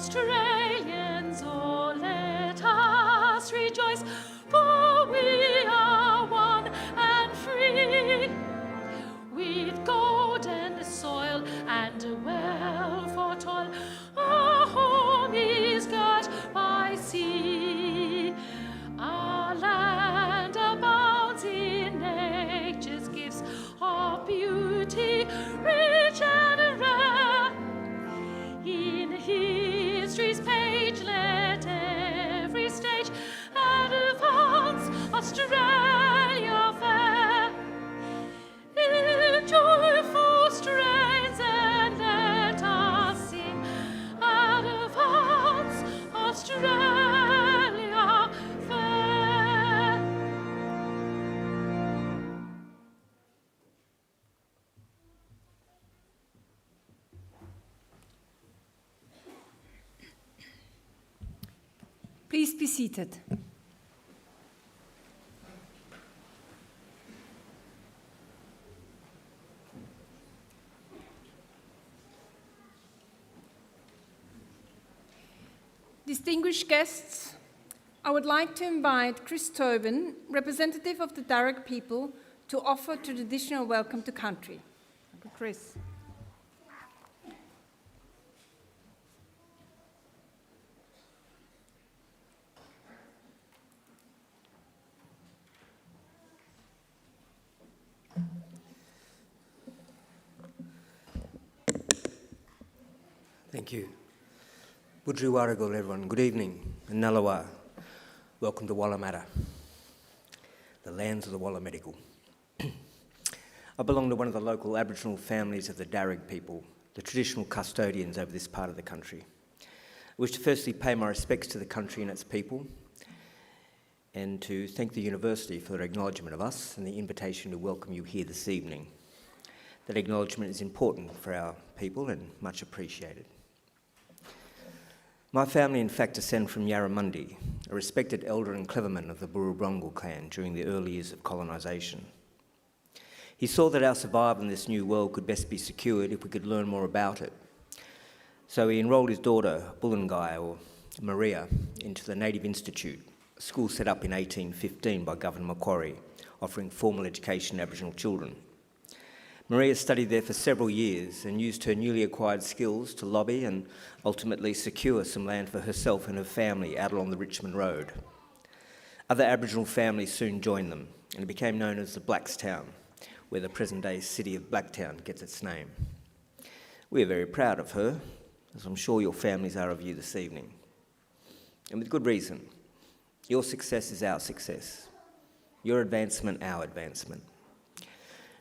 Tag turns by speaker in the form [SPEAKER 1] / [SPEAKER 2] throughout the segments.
[SPEAKER 1] Australians, oh, let us rejoice, for we are one and free. With golden soil and a well for toil, our home is girt by sea. Our land abounds in nature's gifts of beauty, rich and rare. In history's page, let every stage advance Australia fair. In joyful strains, and let us sing, advance Australia fair.
[SPEAKER 2] Please be seated. Distinguished guests, I would like to invite Chris Tobin, representative of the Darug people, to offer traditional welcome to country. Chris.
[SPEAKER 3] Thank you. Budri Waragul, everyone. Good evening. And Nalawa. Welcome to Wallamata, the lands of the Wallamedical. I belong to one of the local Aboriginal families of the Darug people, the traditional custodians over this part of the country. I wish to firstly pay my respects to the country and its people, and to thank the university for their acknowledgement of us and the invitation to welcome you here this evening. That acknowledgement is important for our people and much appreciated. My family, in fact, descend from Yarramundi, a respected elder and cleverman of the Burrabrongal clan during the early years of colonisation. He saw that our survival in this new world could best be secured if we could learn more about it. So he enrolled his daughter, Bullangai, or Maria, into the Native Institute, a school set up in 1815 by Governor Macquarie, offering formal education to Aboriginal children. Maria studied there for several years and used her newly acquired skills to lobby and ultimately secure some land for herself and her family out along the Richmond Road. Other Aboriginal families soon joined them, and it became known as the Blackstown, where the present-day city of Blacktown gets its name. We are very proud of her, as I'm sure your families are of you this evening. And with good reason. Your success is our success. Your advancement, our advancement.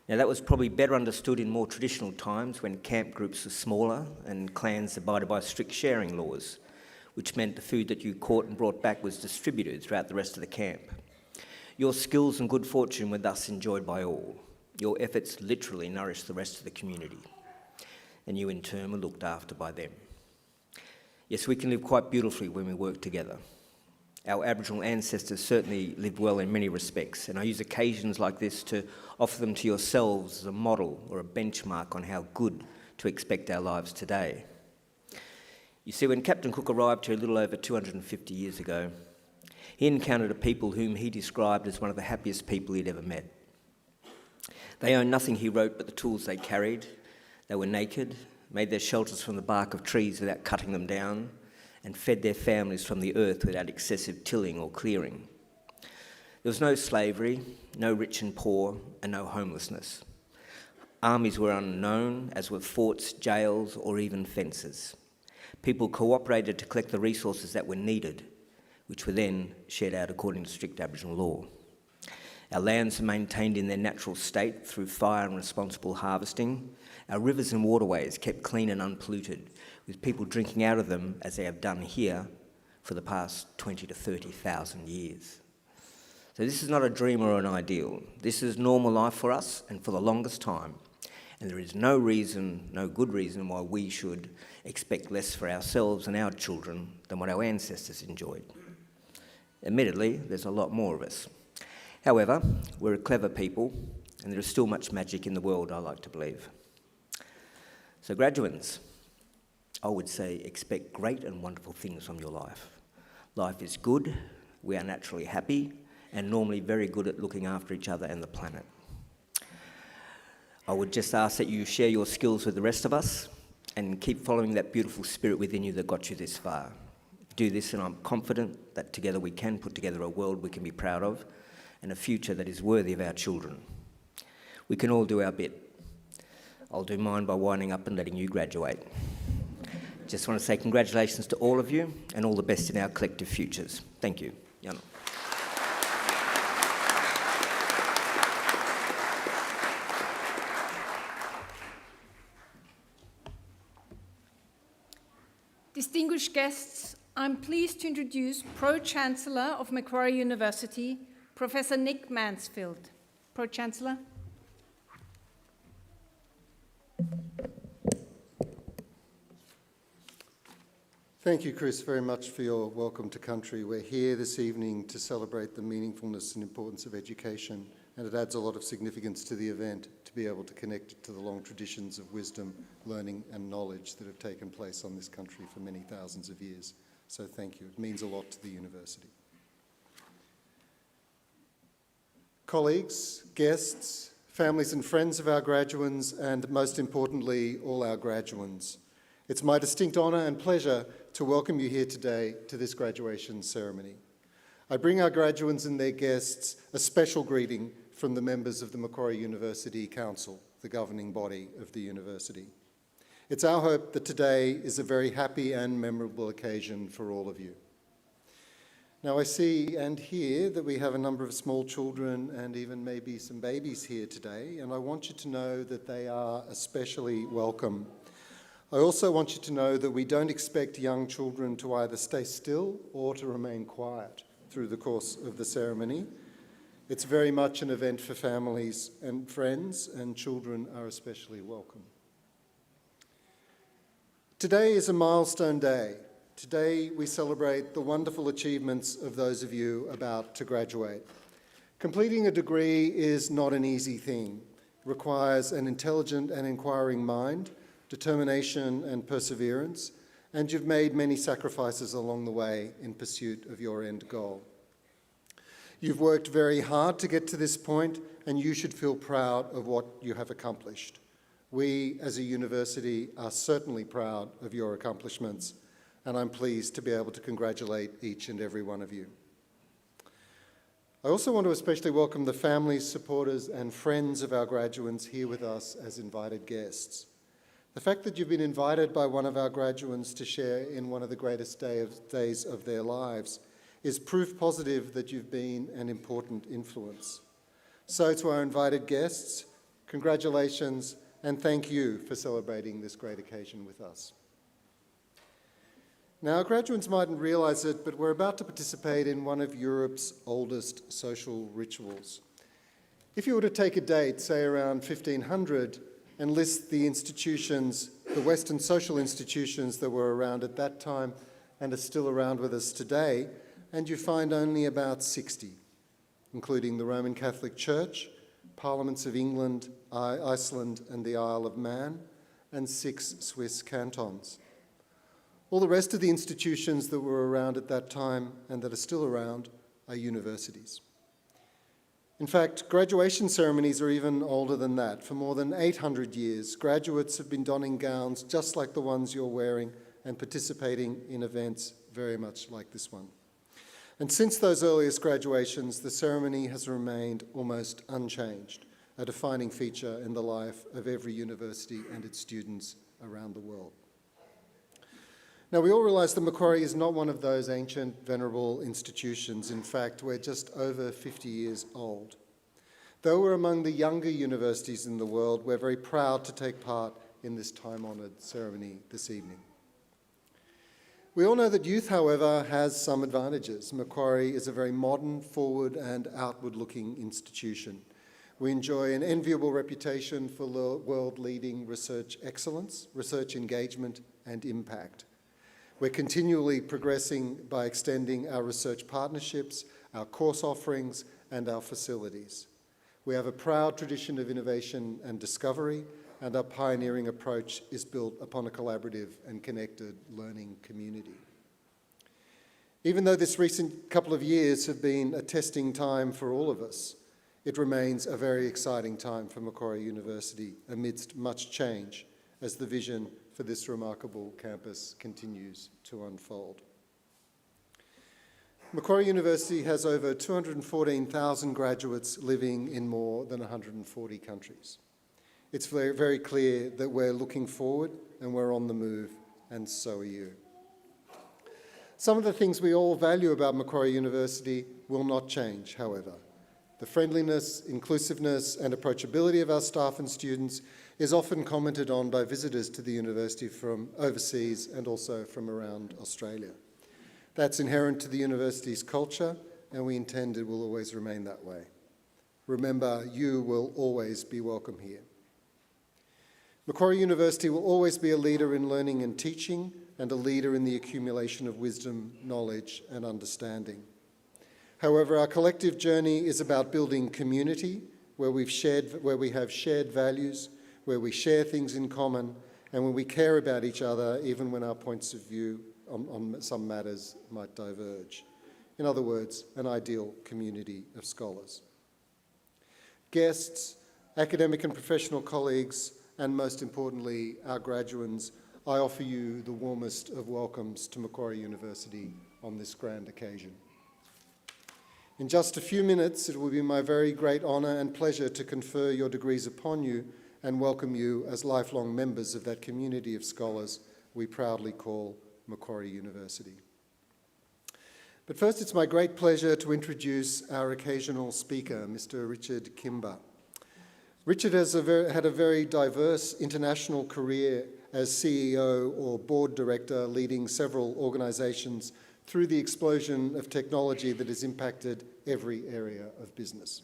[SPEAKER 3] Now, that was probably better understood in more traditional times when camp groups were smaller and clans abided by strict sharing laws, which meant the food that you caught and brought back was distributed throughout the rest of the camp. Your skills and good fortune were thus enjoyed by all. Your efforts literally nourished the rest of the community, and you in turn were looked after by them. Yes, we can live quite beautifully when we work together. Our Aboriginal ancestors certainly lived well in many respects, and I use occasions like this to offer them to yourselves as a model or a benchmark on how good to expect our lives today. You see, when Captain Cook arrived here a little over 250 years ago, he encountered a people whom he described as one of the happiest people he'd ever met. They owned nothing, he wrote, but the tools they carried. They were naked, made their shelters from the bark of trees without cutting them down, and fed their families from the earth without excessive tilling or clearing. There was no slavery, no rich and poor, and no homelessness. Armies were unknown, as were forts, jails, or even fences. People cooperated to collect the resources that were needed, which were then shared out according to strict Aboriginal law. Our lands are maintained in their natural state through fire and responsible harvesting. Our rivers and waterways kept clean and unpolluted, with people drinking out of them, as they have done here, for the past 20 to 30,000 years. So this is not a dream or an ideal. This is normal life for us and for the longest time. And there is no reason, no good reason, why we should expect less for ourselves and our children than what our ancestors enjoyed. Admittedly, there's a lot more of us. However, we're a clever people, and there is still much magic in the world, I like to believe. So graduates, I would say expect great and wonderful things from your life. Life is good, we are naturally happy, and normally very good at looking after each other and the planet. I would just ask that you share your skills with the rest of us and keep following that beautiful spirit within you that got you this far. Do this, and I'm confident that together we can put together a world we can be proud of and a future that is worthy of our children. We can all do our bit. I'll do mine by winding up and letting you graduate. Just want to say congratulations to all of you and all the best in our collective futures. Thank you. Jana.
[SPEAKER 2] Distinguished guests, I'm pleased to introduce Pro-Chancellor of Macquarie University, Professor Nick Mansfield. Pro-Chancellor.
[SPEAKER 4] Thank you, Chris, very much for your welcome to country. We're here this evening to celebrate the meaningfulness and importance of education, and it adds a lot of significance to the event to be able to connect it to the long traditions of wisdom, learning and knowledge that have taken place on this country for many thousands of years. So thank you. It means a lot to the university. Colleagues, guests, families and friends of our graduands, and most importantly, all our graduands, it's my distinct honour and pleasure to welcome you here today to this graduation ceremony. I bring our graduands and their guests a special greeting from the members of the Macquarie University Council, the governing body of the university. It's our hope that today is a very happy and memorable occasion for all of you. Now I see and hear that we have a number of small children and even maybe some babies here today, and I want you to know that they are especially welcome. I also want you to know that we don't expect young children to either stay still or to remain quiet through the course of the ceremony. It's very much an event for families and friends, and children are especially welcome. Today is a milestone day. Today we celebrate the wonderful achievements of those of you about to graduate. Completing a degree is not an easy thing. It requires an intelligent and inquiring mind, determination and perseverance, and you've made many sacrifices along the way in pursuit of your end goal. You've worked very hard to get to this point, and you should feel proud of what you have accomplished. We, as a university, are certainly proud of your accomplishments, and I'm pleased to be able to congratulate each and every one of you. I also want to especially welcome the families, supporters, and friends of our graduands here with us as invited guests. The fact that you've been invited by one of our graduands to share in one of the greatest days of their lives is proof positive that you've been an important influence. So to our invited guests, congratulations and thank you for celebrating this great occasion with us. Now, our graduates mightn't realise it, but we're about to participate in one of Europe's oldest social rituals. If you were to take a date, say around 1500, and list the institutions, the Western social institutions that were around at that time and are still around with us today, and you find only about 60, including the Roman Catholic Church, Parliaments of England, Iceland and the Isle of Man, and 6 Swiss cantons. All the rest of the institutions that were around at that time and that are still around are universities. In fact, graduation ceremonies are even older than that. For more than 800 years, graduates have been donning gowns just like the ones you're wearing and participating in events very much like this one. And since those earliest graduations, the ceremony has remained almost unchanged, a defining feature in the life of every university and its students around the world. Now, we all realise that Macquarie is not one of those ancient, venerable institutions. In fact, we're just over 50 years old. Though we're among the younger universities in the world, we're very proud to take part in this time-honoured ceremony this evening. We all know that youth, however, has some advantages. Macquarie is a very modern, forward and outward-looking institution. We enjoy an enviable reputation for world-leading research excellence, research engagement and impact. We're continually progressing by extending our research partnerships, our course offerings, and our facilities. We have a proud tradition of innovation and discovery, and our pioneering approach is built upon a collaborative and connected learning community. Even though this recent couple of years have been a testing time for all of us, it remains a very exciting time for Macquarie University amidst much change as the vision for this remarkable campus continues to unfold. Macquarie University has over 214,000 graduates living in more than 140 countries. It's very, very clear that we're looking forward and we're on the move, and so are you. Some of the things we all value about Macquarie University will not change, however. The friendliness, inclusiveness, and approachability of our staff and students is often commented on by visitors to the university from overseas and also from around Australia. That's inherent to the university's culture, and we intend it will always remain that way. Remember, you will always be welcome here. Macquarie University will always be a leader in learning and teaching and a leader in the accumulation of wisdom, knowledge, and understanding. However, our collective journey is about building community where we have shared values, where we share things in common, and when we care about each other, even when our points of view on some matters might diverge. In other words, an ideal community of scholars. Guests, academic and professional colleagues, and most importantly, our graduands, I offer you the warmest of welcomes to Macquarie University on this grand occasion. In just a few minutes, it will be my very great honour and pleasure to confer your degrees upon you and welcome you as lifelong members of that community of scholars we proudly call Macquarie University. But first, it's my great pleasure to introduce our occasional speaker, Mr. Richard Kimber. Richard has had a very diverse international career as CEO or board director, leading several organisations through the explosion of technology that has impacted every area of business.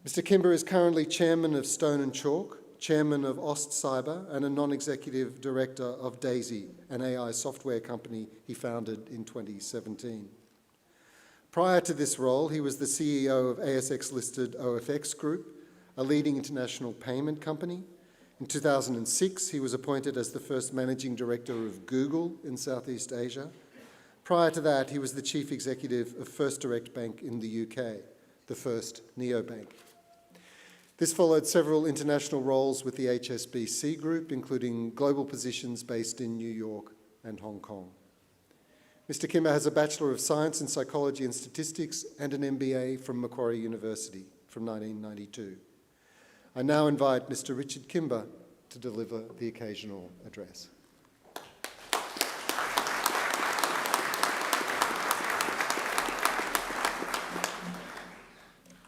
[SPEAKER 4] Mr. Kimber is currently chairman of Stone & Chalk, chairman of AustCyber, and a non-executive director of Daisy, an AI software company he founded in 2017. Prior to this role, he was the CEO of ASX-listed OFX Group, a leading international payment company. In 2006, he was appointed as the first managing director of Google in Southeast Asia. Prior to that, he was the chief executive of First Direct Bank in the UK, the first neobank. This followed several international roles with the HSBC Group, including global positions based in New York and Hong Kong. Mr. Kimber has a Bachelor of Science in Psychology and Statistics and an MBA from Macquarie University from 1992. I now invite Mr. Richard Kimber to deliver the occasional address.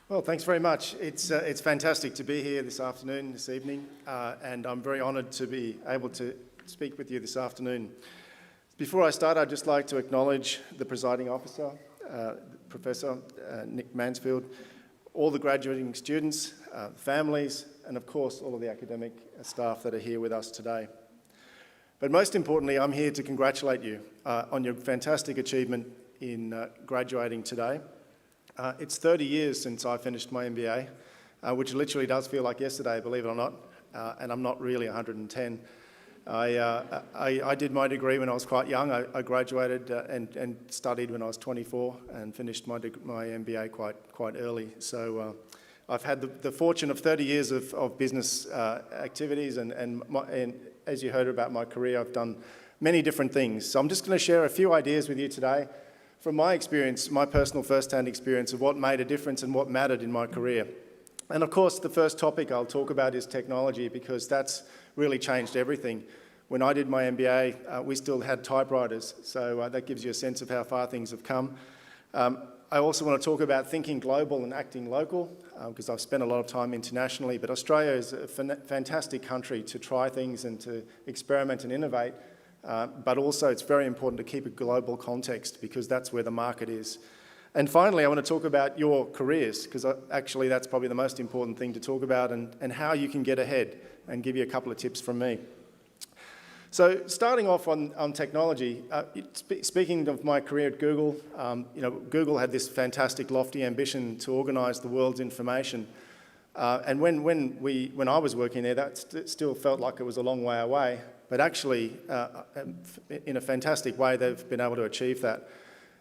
[SPEAKER 5] Well, thanks very much. It's fantastic to be here this afternoon, this evening, and I'm very honoured to be able to speak with you this afternoon. Before I start, I'd just like to acknowledge the presiding officer, Professor Nick Mansfield, all the graduating students, families, and of course all of the academic staff that are here with us today. But most importantly, I'm here to congratulate you on your fantastic achievement in graduating today. It's 30 years since I finished my MBA, which literally does feel like yesterday, believe it or not, and I'm not really 110. I did my degree when I was quite young. I graduated and studied when I was 24 and finished my MBA quite early. So I've had the fortune of 30 years of business activities, and as you heard about my career, I've done many different things. So I'm just going to share a few ideas with you today from my experience, my personal first-hand experience of what made a difference and what mattered in my career. And of course, the first topic I'll talk about is technology, because that's really changed everything. When I did my MBA, we still had typewriters, so that gives you a sense of how far things have come. I also want to talk about thinking global and acting local, because I've spent a lot of time internationally, but Australia is a fantastic country to try things and to experiment and innovate. But also it's very important to keep a global context, because that's where the market is. And finally, I want to talk about your careers, because actually that's probably the most important thing to talk about, and how you can get ahead, and give you a couple of tips from me. So starting off on technology, speaking of my career at Google, Google had this fantastic lofty ambition to organise the world's information. And when I was working there, that still felt like it was a long way away. But actually, in a fantastic way, they've been able to achieve that.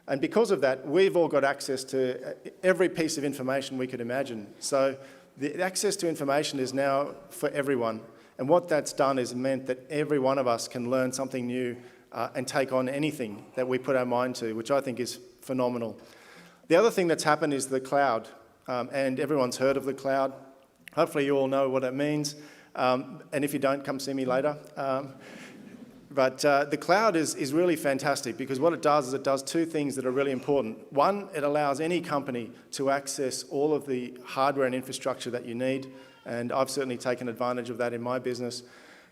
[SPEAKER 5] And because of that, we've all got access to every piece of information we could imagine. So the access to information is now for everyone. And what that's done is meant that every one of us can learn something new and take on anything that we put our mind to, which I think is phenomenal. The other thing that's happened is the cloud. And everyone's heard of the cloud. Hopefully you all know what it means. And if you don't, come see me later. But the cloud is really fantastic because what it does is it does two things that are really important. One, it allows any company to access all of the hardware and infrastructure that you need, and I've certainly taken advantage of that in my business.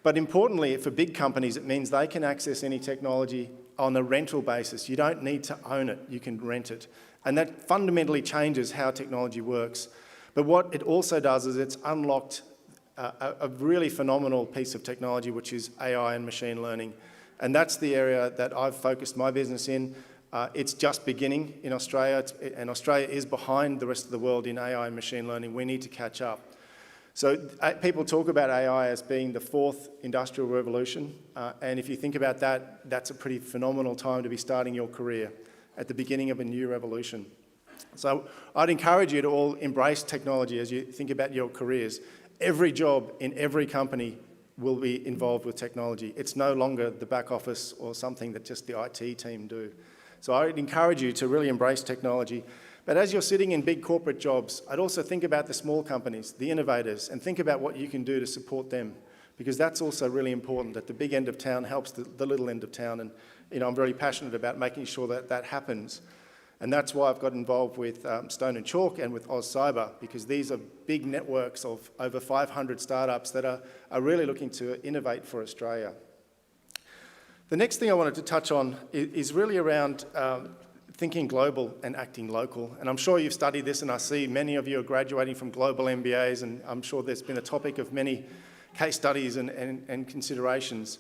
[SPEAKER 5] But importantly, for big companies, it means they can access any technology on a rental basis. You don't need to own it, you can rent it. And that fundamentally changes how technology works. But what it also does is it's unlocked a really phenomenal piece of technology, which is AI and machine learning. And that's the area that I've focused my business in. It's just beginning in Australia, and Australia is behind the rest of the world in AI and machine learning. We need to catch up. So people talk about AI as being the fourth industrial revolution. And if you think about that, that's a pretty phenomenal time to be starting your career at the beginning of a new revolution. So I'd encourage you to all embrace technology as you think about your careers. Every job in every company will be involved with technology. It's no longer the back office or something that just the IT team do. So I'd encourage you to really embrace technology. But as you're sitting in big corporate jobs, I'd also think about the small companies, the innovators, and think about what you can do to support them, because that's also really important, that the big end of town helps the little end of town. And I'm very passionate about making sure that that happens. And that's why I've got involved with Stone and Chalk and with AusCyber, because these are big networks of over 500 startups that are really looking to innovate for Australia. The next thing I wanted to touch on is really around thinking global and acting local. And I'm sure you've studied this, and I see many of you are graduating from global MBAs, and I'm sure there's been a topic of many case studies and considerations.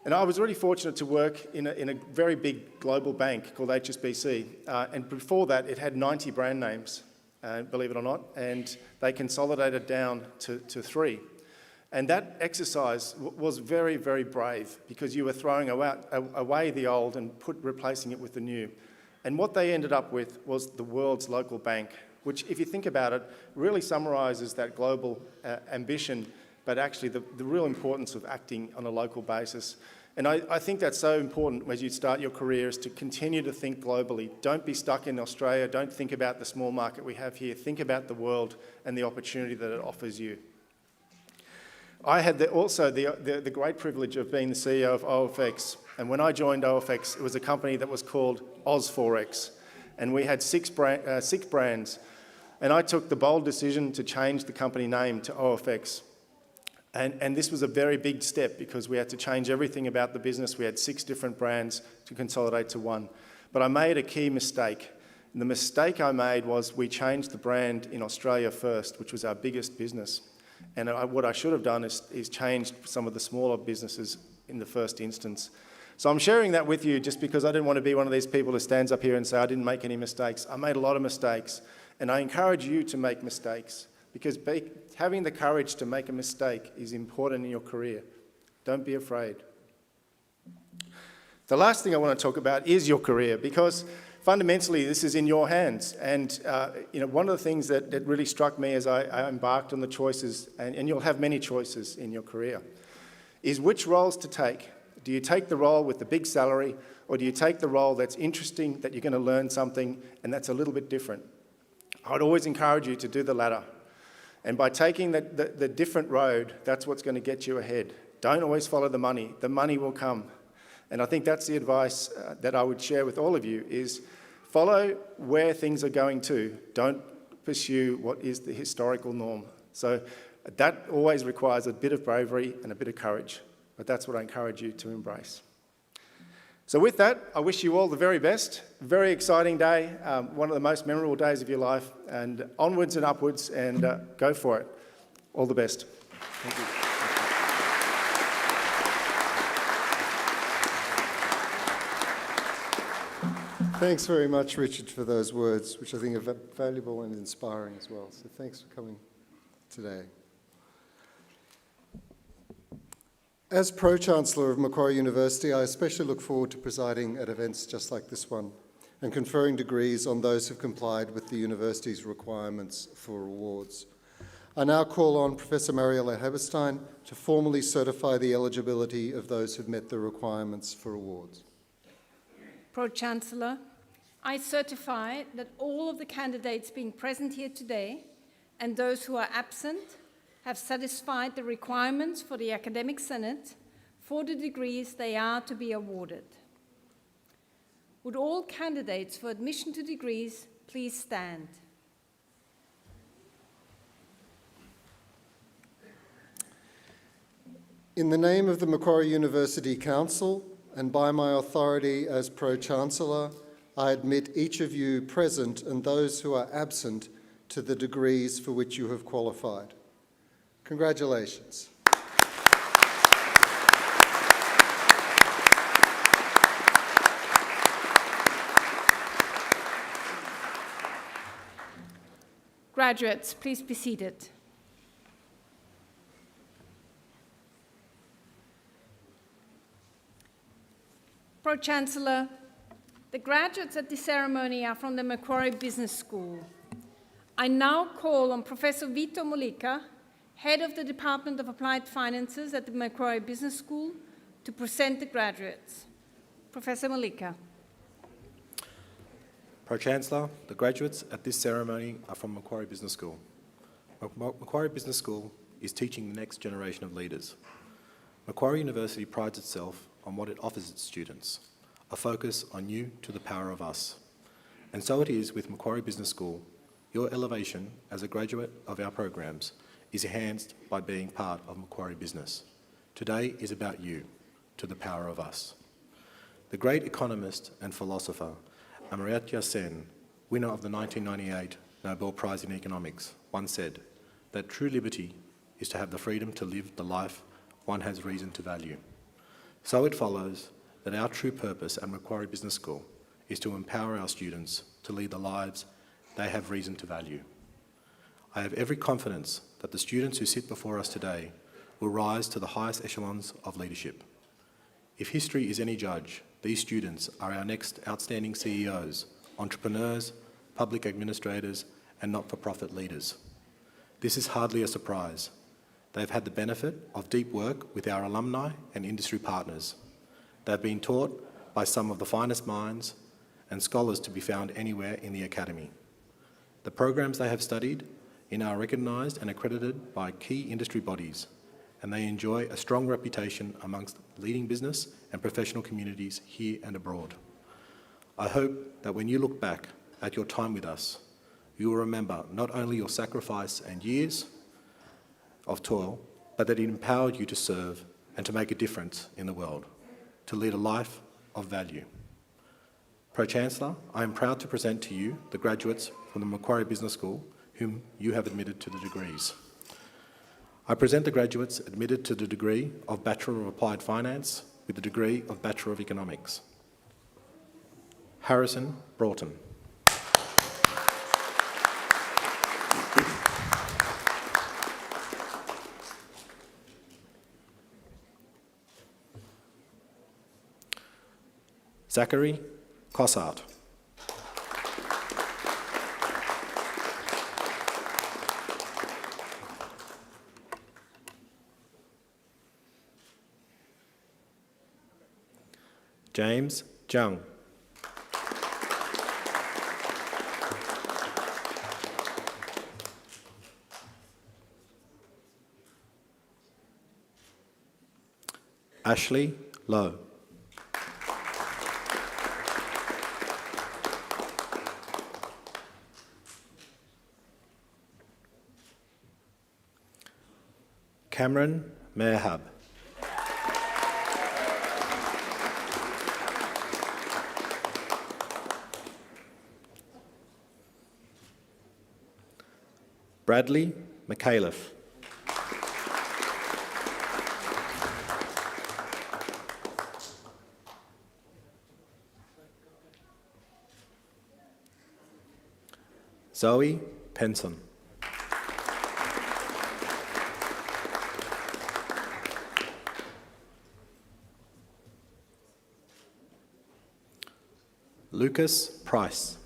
[SPEAKER 5] And I was really fortunate to work in a very big global bank called HSBC. And before that, it had 90 brand names, believe it or not, and they consolidated down to 3. And that exercise was very, very brave, because you were throwing away the old and replacing it with the new. And what they ended up with was the world's local bank, which, if you think about it, really summarises that global ambition, but actually the real importance of acting on a local basis. And I think that's so important as you start your career, is to continue to think globally. Don't be stuck in Australia. Don't think about the small market we have here. Think about the world and the opportunity that it offers you. I had also the great privilege of being the CEO of OFX. And when I joined OFX, it was a company that was called OzForex. And we had 6 brands. And I took the bold decision to change the company name to OFX. And this was a very big step, because we had to change everything about the business. We had 6 different brands to consolidate to one. But I made a key mistake. And the mistake I made was we changed the brand in Australia first, which was our biggest business. And what I should have done is changed some of the smaller businesses in the first instance. So I'm sharing that with you just because I didn't want to be one of these people who stands up here and say, I didn't make any mistakes. I made a lot of mistakes. And I encourage you to make mistakes, because having the courage to make a mistake is important in your career. Don't be afraid. The last thing I want to talk about is your career, because fundamentally this is in your hands. And one of the things that really struck me as I embarked on the choices, and you'll have many choices in your career, is which roles to take. Do you take the role with the big salary, or do you take the role that's interesting, that you're going to learn something, and that's a little bit different? I'd always encourage you to do the latter. And by taking the different road, that's what's going to get you ahead. Don't always follow the money. The money will come. And I think that's the advice that I would share with all of you, is follow where things are going to. Don't pursue what is the historical norm. So that always requires a bit of bravery and a bit of courage. But that's what I encourage you to embrace. So with that, I wish you all the very best. Very exciting day, one of the most memorable days of your life, and onwards and upwards, and go for it. All the best. Thank you.
[SPEAKER 4] Thanks very much, Richard, for those words, which I think are valuable and inspiring as well. So thanks for coming. today. As Pro-Chancellor of Macquarie University, I especially look forward to presiding at events just like this one and conferring degrees on those who've complied with the university's requirements for awards. I now call on Professor Mariella Haberstein to formally certify the eligibility of those who've met the requirements for awards.
[SPEAKER 2] Pro-Chancellor, I certify that all of the candidates being present here today and those who are absent have satisfied the requirements for the Academic Senate for the degrees they are to be awarded. Would all candidates for admission to degrees please stand?
[SPEAKER 4] In the name of the Macquarie University Council and by my authority as Pro-Chancellor, I admit each of you present and those who are absent to the degrees for which you have qualified. Congratulations.
[SPEAKER 2] Graduates, please be seated. Pro-Chancellor, the graduates at this ceremony are from the Macquarie Business School. I now call on Professor Vito Mollica, Head of the Department of Applied Finances at the Macquarie Business School, to present the graduates. Professor Mollica.
[SPEAKER 6] Pro-Chancellor, the graduates at this ceremony are from Macquarie Business School. Macquarie Business School is teaching the next generation of leaders. Macquarie University prides itself on what it offers its students, a focus on you to the power of us. And so it is with Macquarie Business School. Your elevation as a graduate of our programs is enhanced by being part of Macquarie Business. Today is about you, to the power of us. The great economist and philosopher Amartya Sen, winner of the 1998 Nobel Prize in Economics, once said that true liberty is to have the freedom to live the life one has reason to value. So it follows that our true purpose at Macquarie Business School is to empower our students to lead the lives they have reason to value. I have every confidence that the students who sit before us today will rise to the highest echelons of leadership. If history is any judge, these students are our next outstanding CEOs, entrepreneurs, public administrators, and not-for-profit leaders. This is hardly a surprise. They've had the benefit of deep work with our alumni and industry partners. They've been taught by some of the finest minds and scholars to be found anywhere in the academy. The programs they have studied in are recognised and accredited by key industry bodies, and they enjoy a strong reputation amongst leading business and professional communities here and abroad. I hope that when you look back at your time with us, you will remember not only your sacrifice and years of toil, but that it empowered you to serve and to make a difference in the world, to lead a life of value. Pro-Chancellor, I am proud to present to you the graduates from the Macquarie Business School whom you have admitted to the degrees. I present the graduates admitted to the degree of Bachelor of Applied Finance with the degree of Bachelor of Economics. Harrison Broughton. Zachary Cossart. James Jung. Ashley Lowe. Cameron Merhab. Bradley McAuliffe. Zoe Penson. Lucas Price.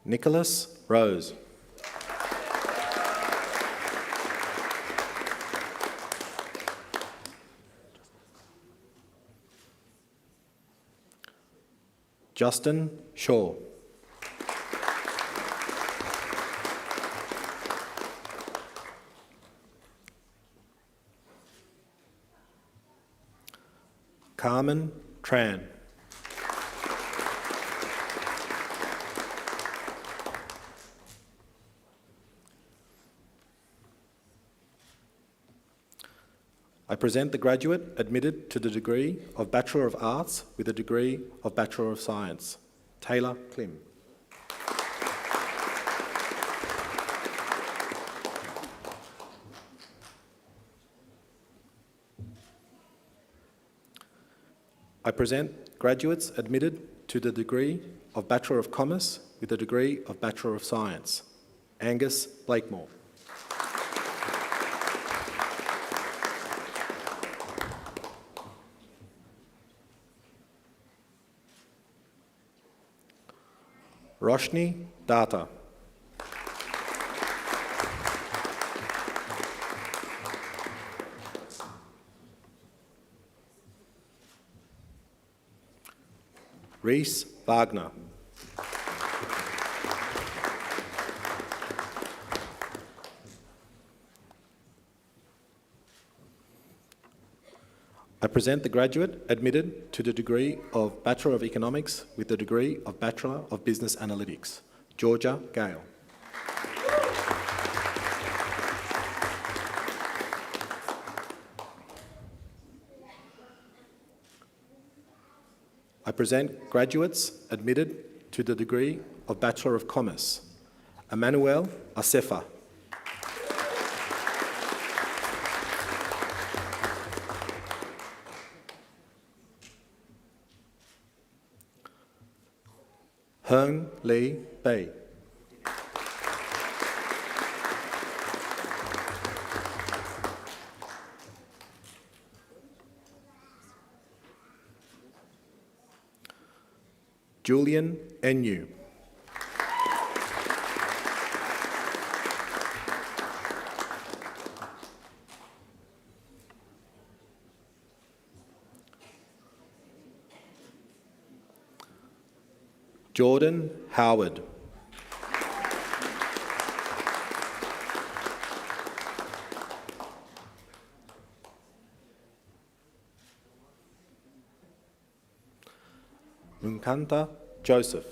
[SPEAKER 6] Nicholas Rose. Justin Shaw. Carmen Tran. I present the graduate admitted to the degree of Bachelor of Arts with a degree of Bachelor of Science, Taylor Klim. I present graduates admitted to the degree of Bachelor of Commerce with a degree of Bachelor of Science, Angus Blakemore. Roshni Datta. Reese Wagner. I present the graduate admitted to the degree of Bachelor of Economics with the degree of Bachelor of Business Analytics, Georgia Gale. I present graduates admitted to the degree of Bachelor of Commerce, Emmanuel Asefa. Heung Lee Bay. Julian Enyu. Jordan Howard. Munkanta Joseph.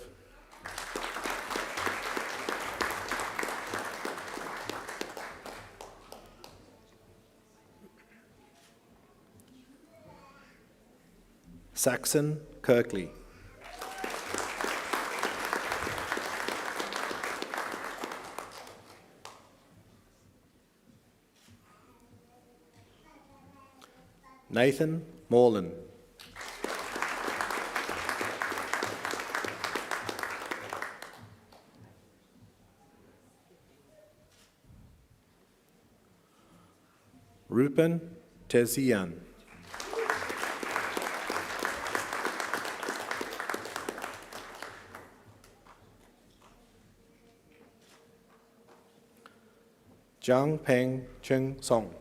[SPEAKER 6] Saxon Kirkley. Nathan Morland. Rupen Tezian. Zhang Peng Cheng Song.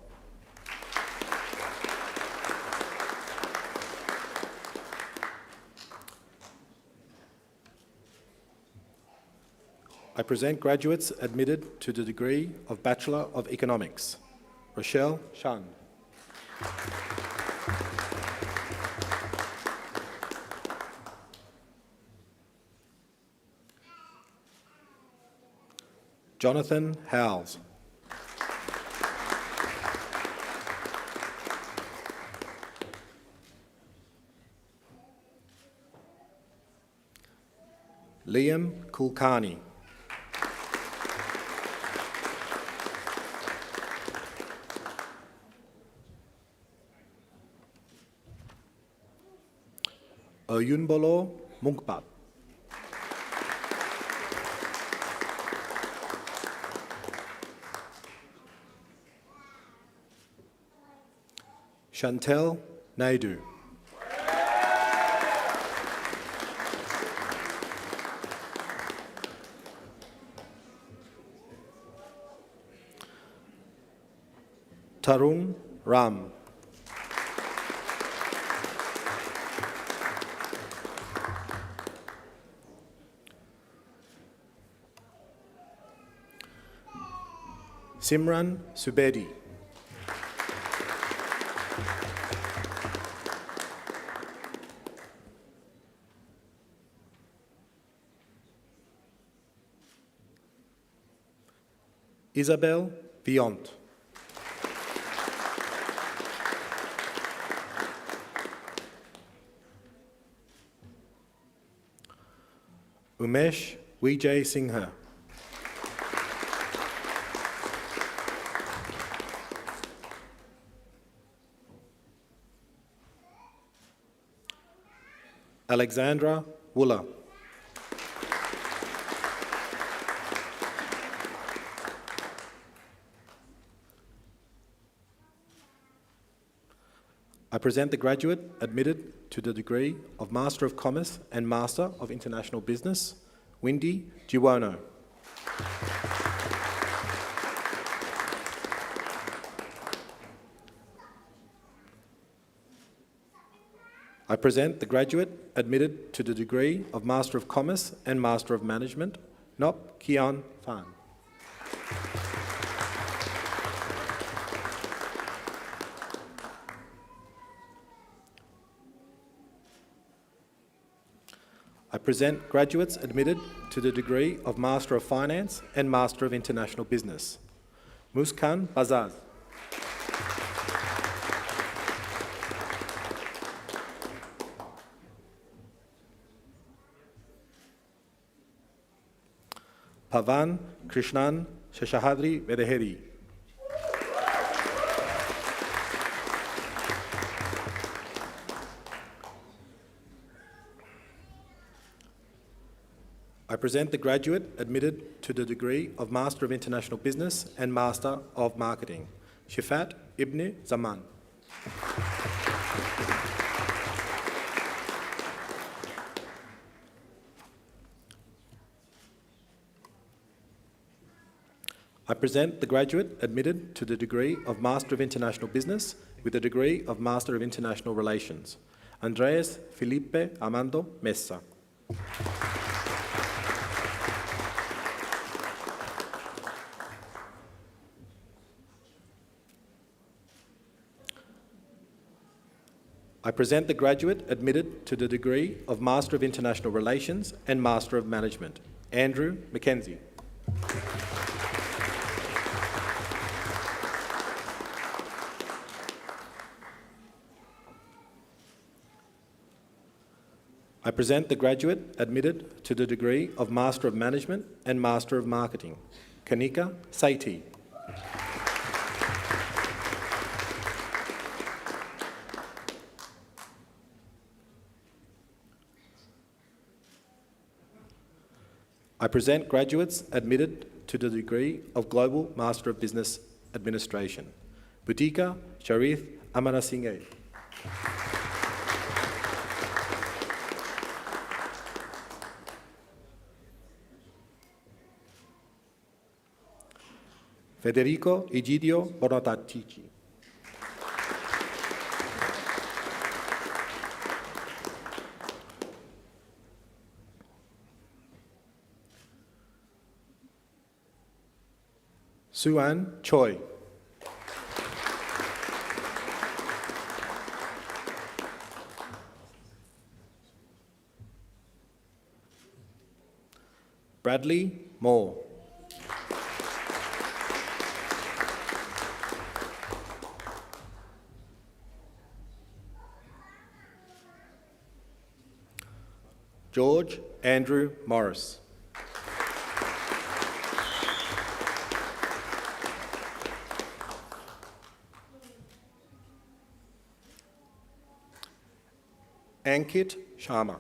[SPEAKER 6] I present graduates admitted to the degree of Bachelor of Economics, Rochelle Shan. Jonathan Howells. Liam Kulkarni. Oyunbolo Munkpat. Chantel Naidu. Tarun Ram. Simran Subedi. Isabel Viont. Umesh Vijay Singha. Alexandra Wooler. I present the graduate admitted to the degree of Master of Commerce and Master of International Business, Windy Giwono. I present the graduate admitted to the degree of Master of Commerce and Master of Management, Nop Kian Phan. I present graduates admitted to the degree of Master of Finance and Master of International Business, Muskan Bazaz. Pavan Krishnan Shashahadri Vedeheri. I present the graduate admitted to the degree of Master of International Business and Master of Marketing, Shifat Ibn Zaman. I present the graduate admitted to the degree of Master of International Business with the degree of Master of International Relations, Andreas Felipe Armando Messa. I present the graduate admitted to the degree of Master of International Relations and Master of Management, Andrew Mackenzie. I present the graduate admitted to the degree of Master of Management and Master of Marketing, Kanika Saiti. I present graduates admitted to the degree of Global Master of Business Administration, Butika Sharif Amanasinghe. Federico Egidio Bonatatici. Suan Choi. Bradley Moore. George Andrew Morris. Ankit Sharma.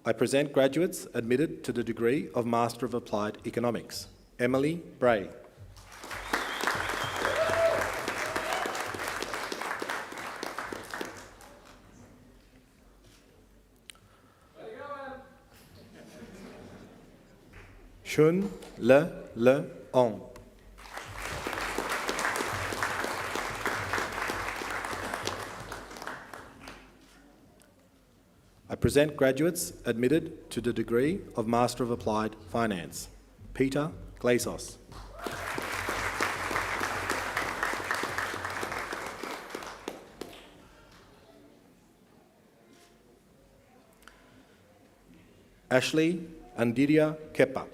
[SPEAKER 6] I present graduates admitted to the degree of Master of Applied Economics. Emily Bray. Shun Le Ong. I present graduates admitted to the degree of Master of Applied Finance. Peter Glasos. Ashley Andiria Kepa.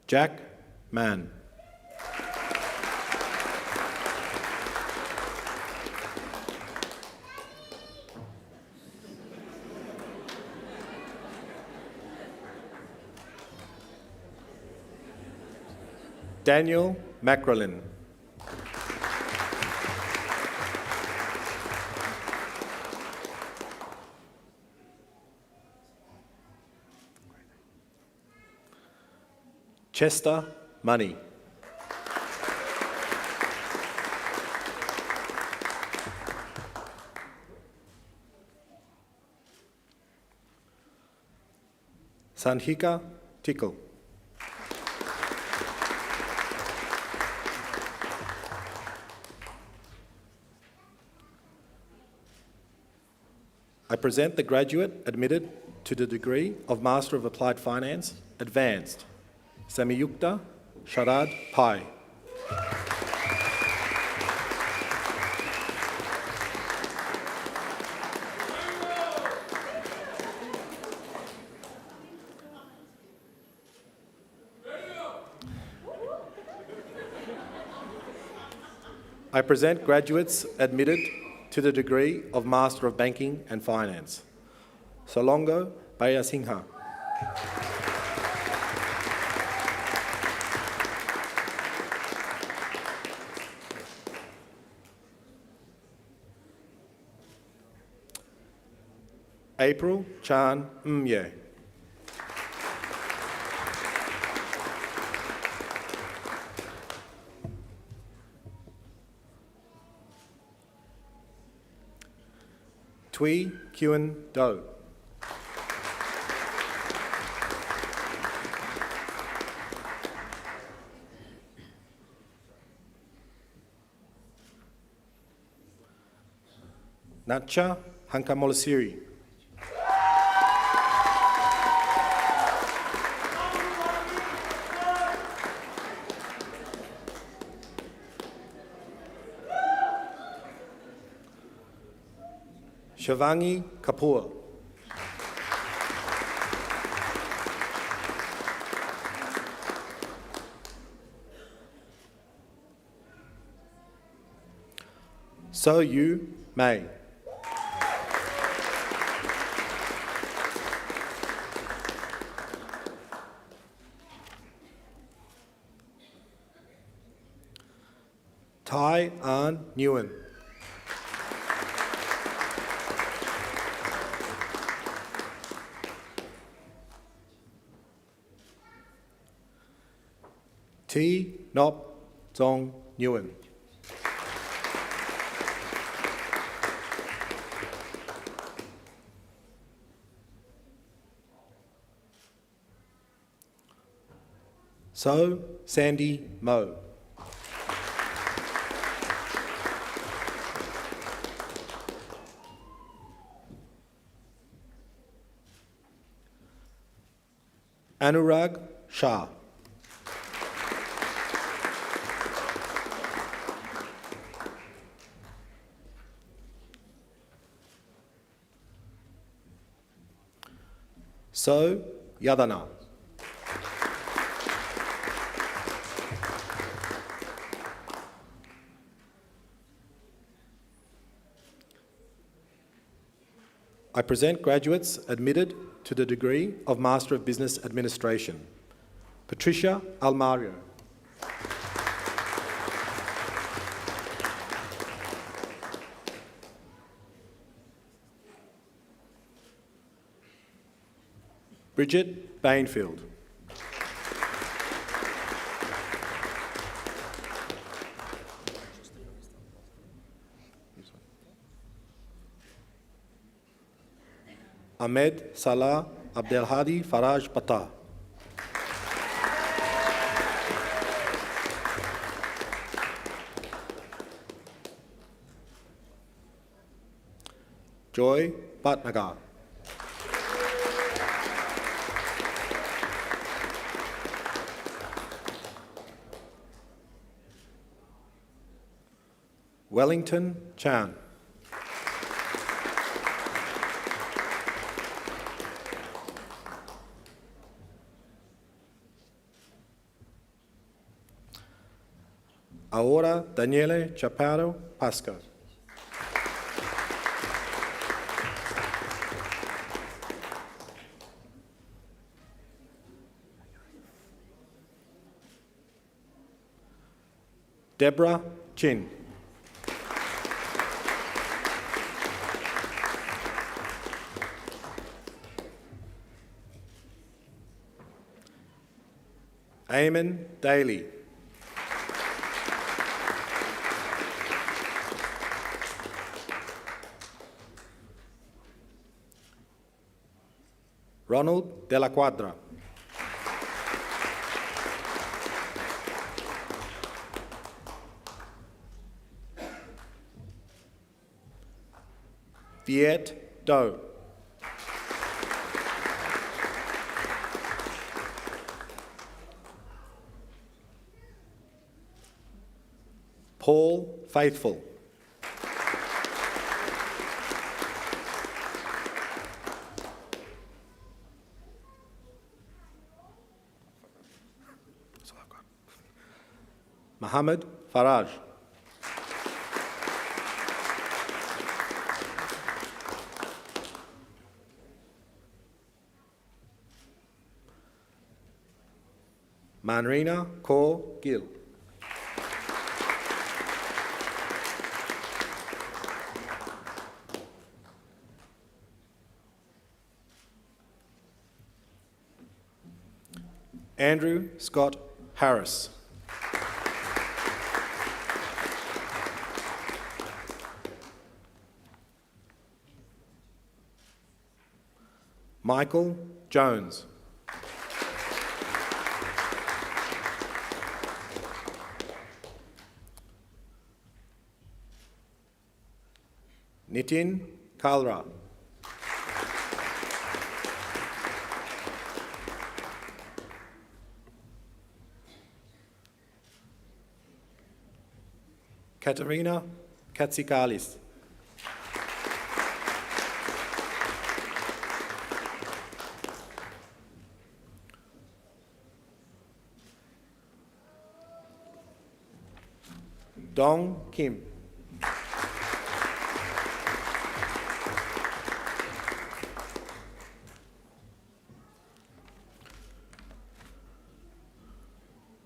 [SPEAKER 6] Jack Mann. Daniel Macquarie. Chester Money. Sanhika Tickle. I present the graduate admitted to the degree of Master of Applied Finance, Advanced, Samyukta Sharad Pai. I present graduates admitted to the degree of Master of Banking and Finance. Solongo Bayasingha. April Chan Mye. Tui Kuen Do. Natcha Hankamolasiri. Shivangi Kapoor. So You May. Tai An Nguyen. T. Nop Zong Nguyen. So Sandy Mo. Anurag Shah. So Yadana. I present graduates admitted to the degree of Master of Business Administration. Patricia Almario. Bridget Bainfield. Ahmed Salah Abdelhadi Faraj Pata. Joy Patnagar. Wellington Chan. Ahora Daniele Chaparro Pasco. Deborah Chin. Eamon Daly. Ronald De La Quadra. Viet Do. Paul Faithful. That's all I've got. Mohammed Faraj. Manrina Kaur Gill. Andrew Scott Harris. Michael Jones. Nitin Kalra. Katerina Katsikalis. Dong Kim.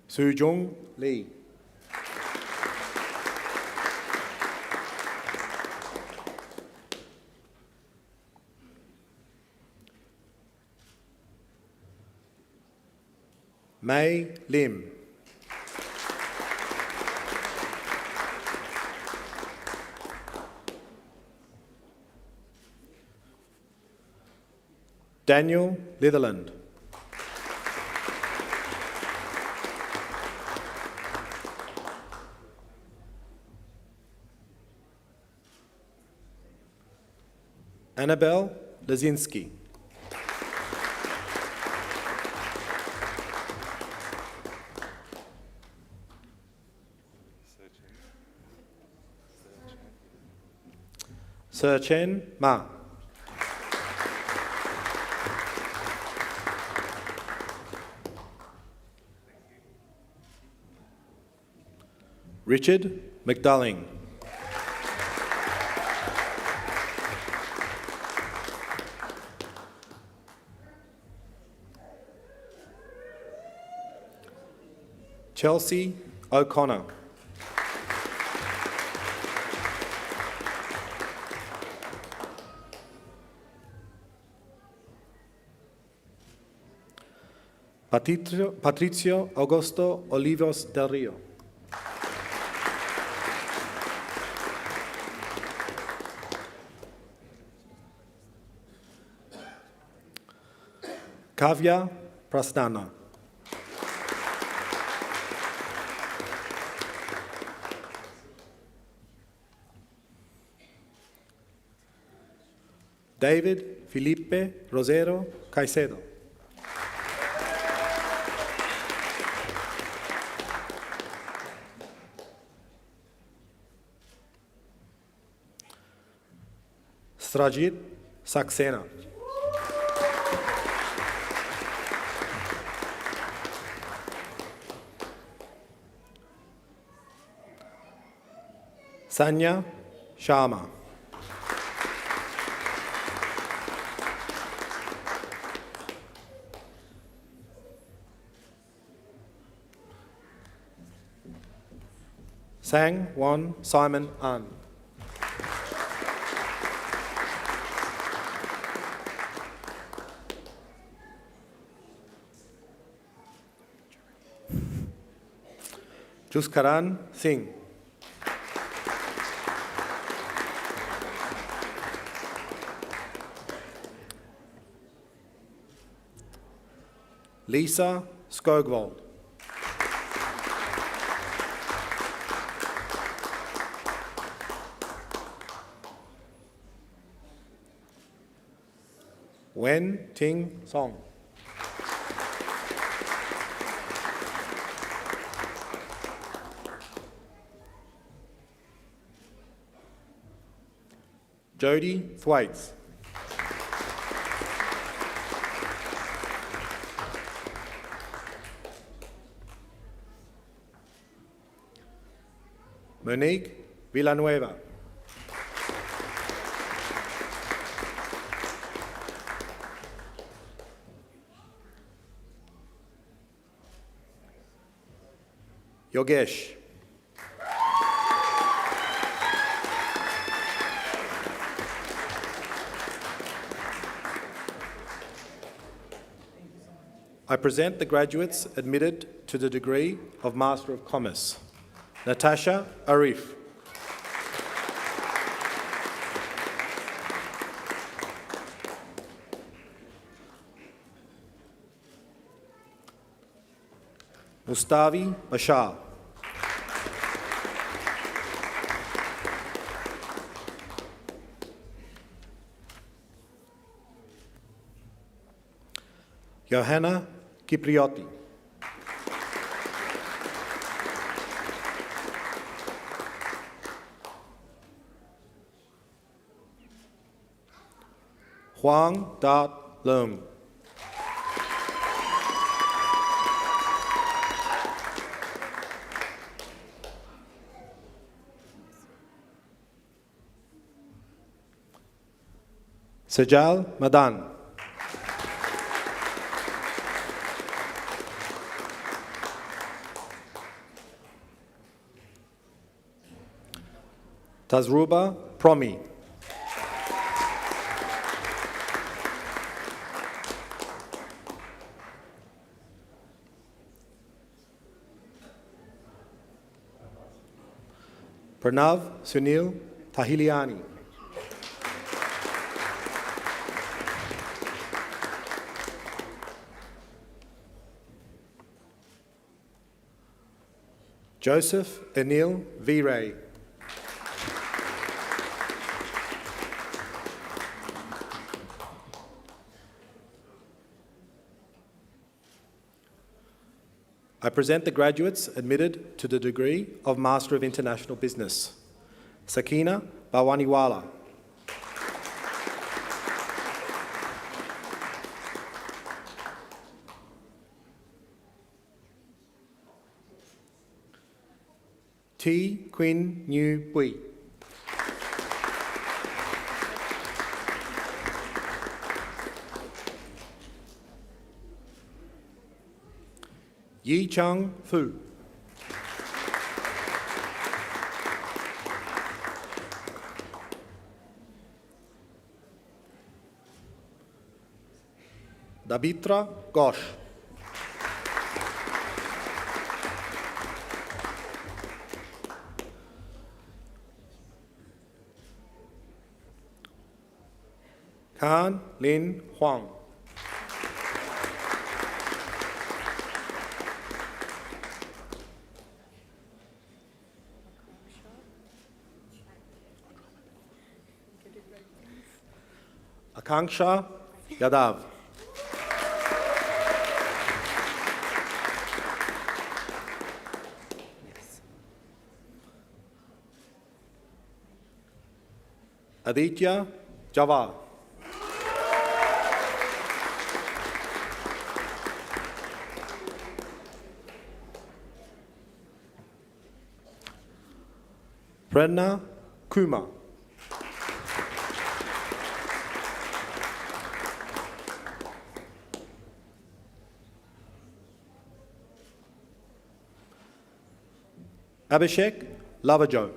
[SPEAKER 6] Sujong Lee. May Lim. Daniel Litherland. Annabelle Lazinski. Sir Chen Ma. Richard McDulling. Chelsea O'Connor. Patricio Augusto Olivos del Rio. Kavya Prasthana. David Felipe Rosero Caicedo. Srajit Saxena. Sanya Sharma. Sang Won Simon An. Juskaran Singh. Lisa Skogvold. Wen Ting Song. Jody Thwaites. Monique Villanueva. Yogesh. I present the graduates admitted to the degree of Master of Commerce. Natasha Arif. Mustavi Bashar. Johanna Kipriotti. Huang Dat Leung. Sejal Madan. Tazruba Promi. Pranav Sunil Tahiliani. Joseph Anil V-Ray. I present the graduates admitted to the degree of Master of International Business. Sakina Bawaniwala. T. Quinn Nhu Bui. Yi Chang Fu. Dabitra Ghosh. Khan Lin Huang. Akanksha Yadav. Aditya Java. Prerna Kumar. Abhishek Lavajo.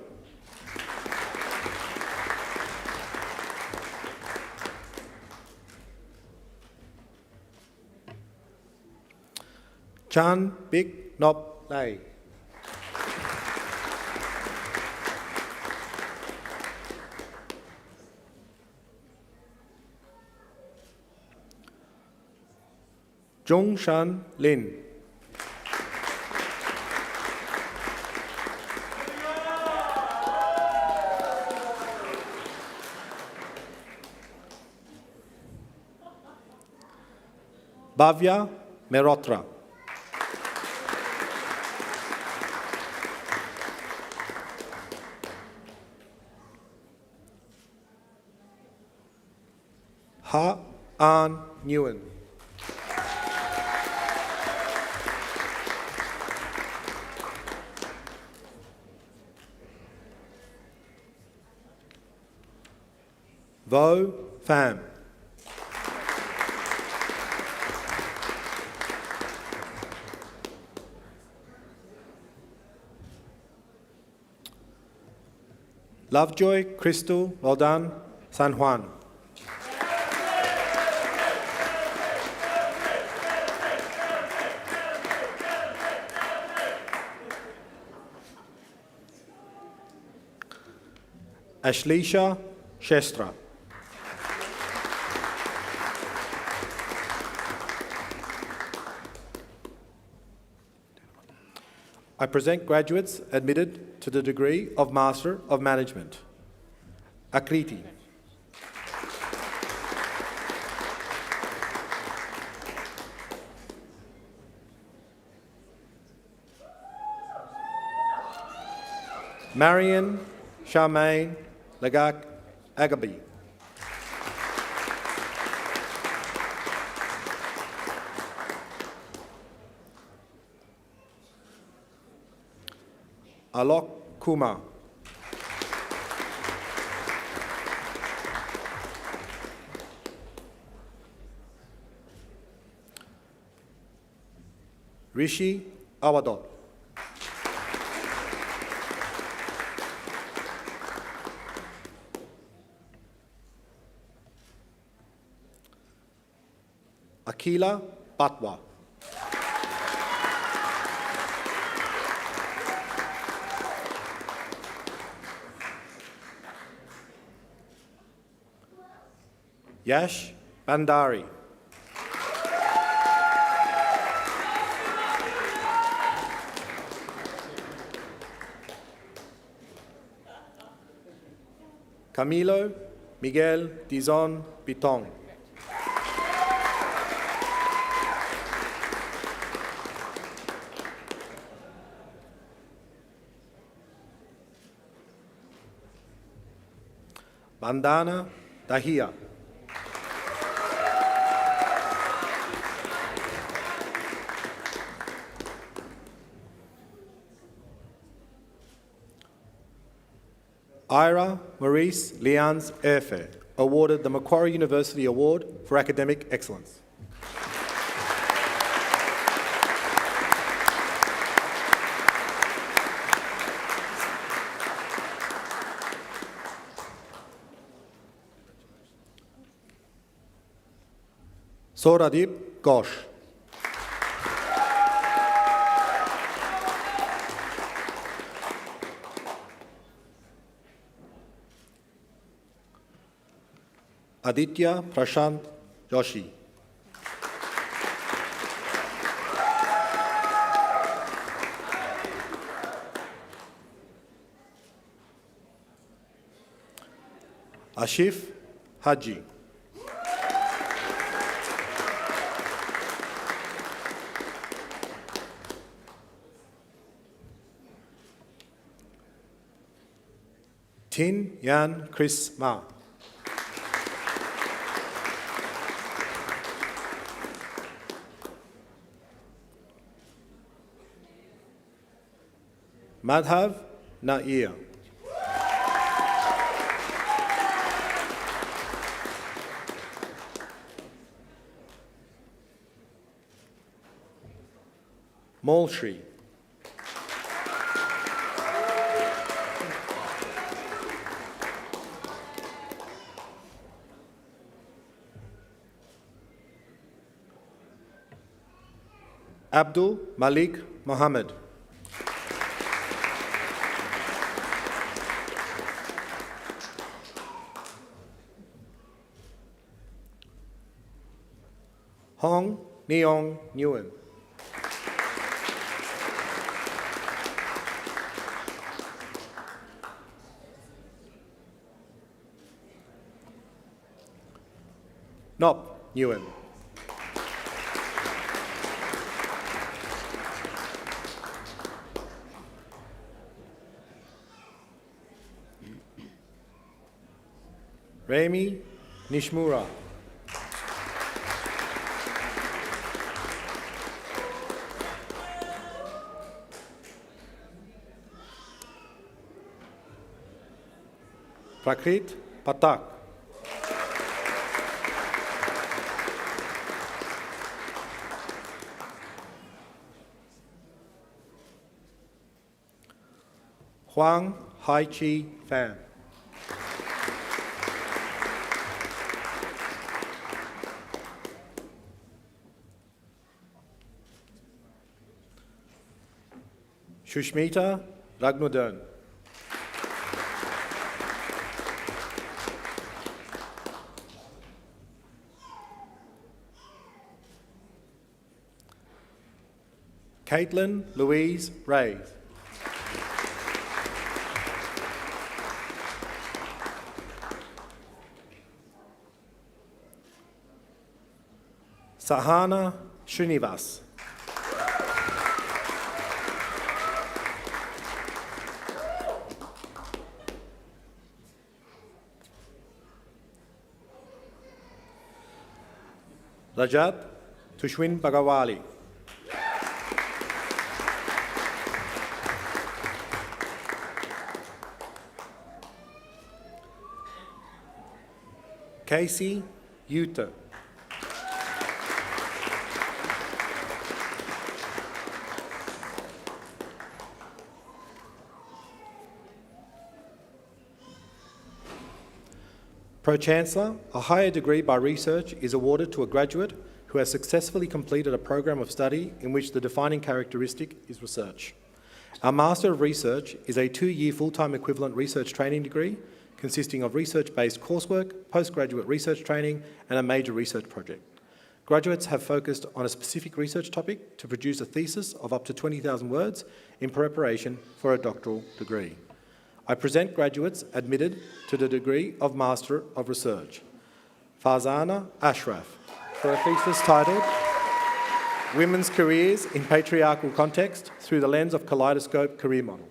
[SPEAKER 6] Chan Bik Nop Lai. Zhong Shan Lin. Bhavya Merotra. Ha An Nguyen. Vo Pham. Lovejoy Crystal Roldan San Juan. Ashleisha Shestra. I present graduates admitted to the degree of Master of Management. Akriti. Marion Charmaine Lagak Agabi. Alok Kumar. Rishi Awadot. Akila Patwa. Yash Bandari. Camilo Miguel Dizon Bitong. Bandana Dahia. Ira Maurice Lians Airfair, awarded the Macquarie University Award for Academic Excellence. Soradip Ghosh. Aditya Prashant Joshi. Ashif Haji. Tin Yan Chris Ma. Madhav Nair. Molshri. Abdul Malik Mohammed. Hong Neong Nguyen. Nop Nguyen. Remy Nishmura. Prakrit Patak. Huang Hai-Chi Fan. Shushmita Ragnudan. Caitlin Louise Ray. Sahana Srinivas. Rajat Tushwin Bagawali. Casey Yuta. Pro-Chancellor, a higher degree by research is awarded to a graduate who has successfully completed a program of study in which the defining characteristic is research. Our Master of Research is a 2-year full-time equivalent research training degree consisting of research-based coursework, postgraduate research training and a major research project. Graduates have focused on a specific research topic to produce a thesis of up to 20,000 words in preparation for a doctoral degree. I present graduates admitted to the degree of Master of Research. Farzana Ashraf, for a thesis titled Women's Careers in Patriarchal Context Through the Lens of Kaleidoscope Career Model.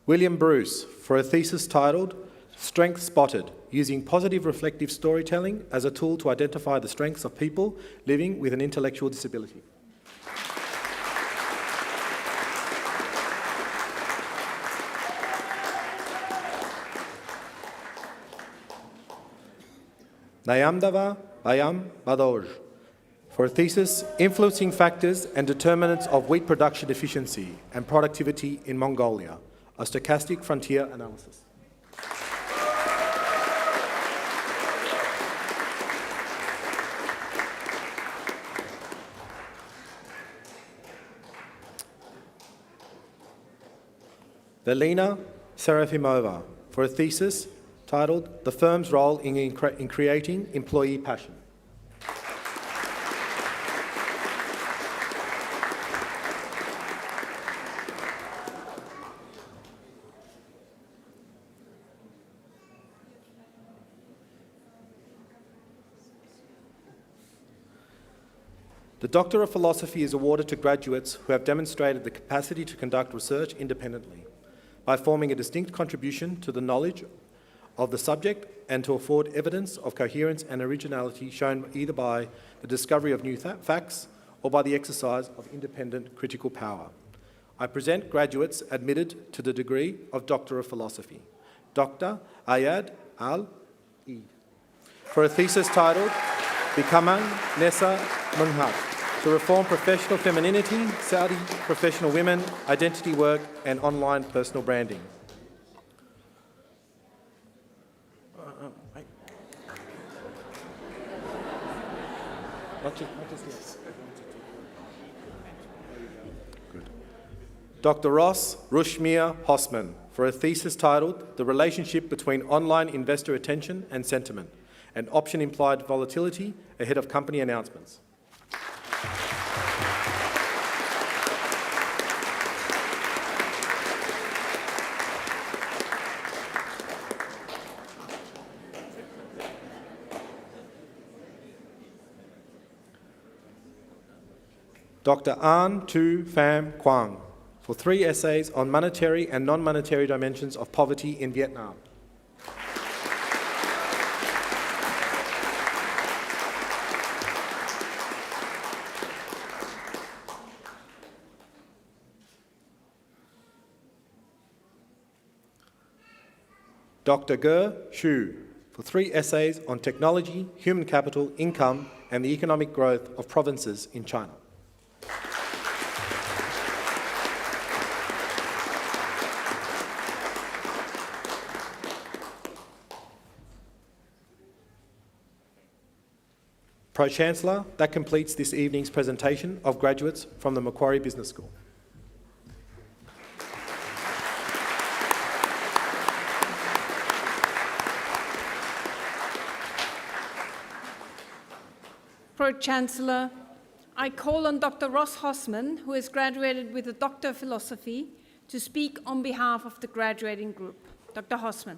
[SPEAKER 6] William Bruce, for a thesis titled Strength Spotted, Using Positive Reflective Storytelling as a Tool to Identify the Strengths of People Living with an Intellectual Disability. Nayamdava Bayam Badoj, for a thesis, Influencing Factors and Determinants of Wheat Production Efficiency and Productivity in Mongolia, a Stochastic Frontier Analysis. Velina Serafimova, for a thesis titled The Firm's Role in Creating Employee Passion. The Doctor of Philosophy is awarded to graduates who have demonstrated the capacity to conduct research independently by forming a distinct contribution to the knowledge of the subject and to afford evidence of coherence and originality shown either by the discovery of new facts or by the exercise of independent critical power. I present graduates admitted to the degree of Doctor of Philosophy, Dr. Ayad Al-Eid, for a thesis titled Becoming Nessa Munhak, to reform professional femininity, Saudi professional women, identity work, and online personal branding. Good. Dr. Ross Rushmir Hosman, for a thesis titled The Relationship Between Online Investor Attention and Sentiment, and Option Implied Volatility Ahead of Company Announcements. Dr. An Tu Pham Quang, for 3 essays on monetary and non-monetary dimensions of poverty in Vietnam. Dr. Ge Xu, for 3 essays on technology, human capital, income, and the economic growth of provinces in China. Pro-Chancellor, that completes this evening's presentation of graduates from the Macquarie Business School.
[SPEAKER 2] Pro-Chancellor, I call on Dr. Ross Hosman, who has graduated with a Doctor of Philosophy, to speak on behalf of the graduating group. Dr. Hosman.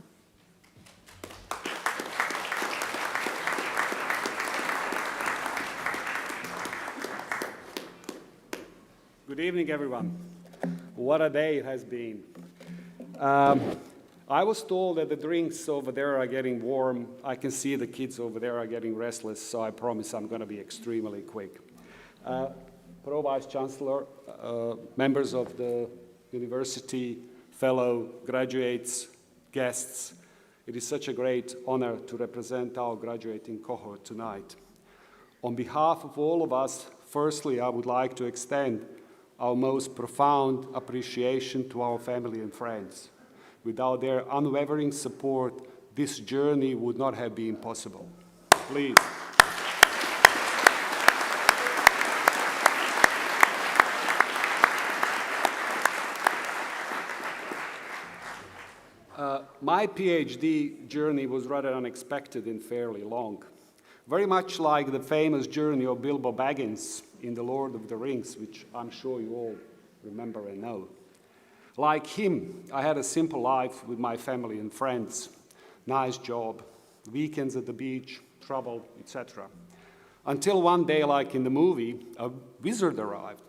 [SPEAKER 7] Good evening, everyone. What a day it has been. I was told that the drinks over there are getting warm. I can see the kids over there are getting restless, so I promise I'm going to be extremely quick. Pro Vice Chancellor, members of the university, fellow graduates, guests, it is such a great honor to represent our graduating cohort tonight. On behalf of all of us, firstly, I would like to extend our most profound appreciation to our family and friends. Without their unwavering support, this journey would not have been possible. Please. My PhD journey was rather unexpected and fairly long. Very much like the famous journey of Bilbo Baggins in The Lord of the Rings, which I'm sure you all remember and know. Like him, I had a simple life with my family and friends, nice job, weekends at the beach, travel, etc. Until one day, like in the movie, a wizard arrived.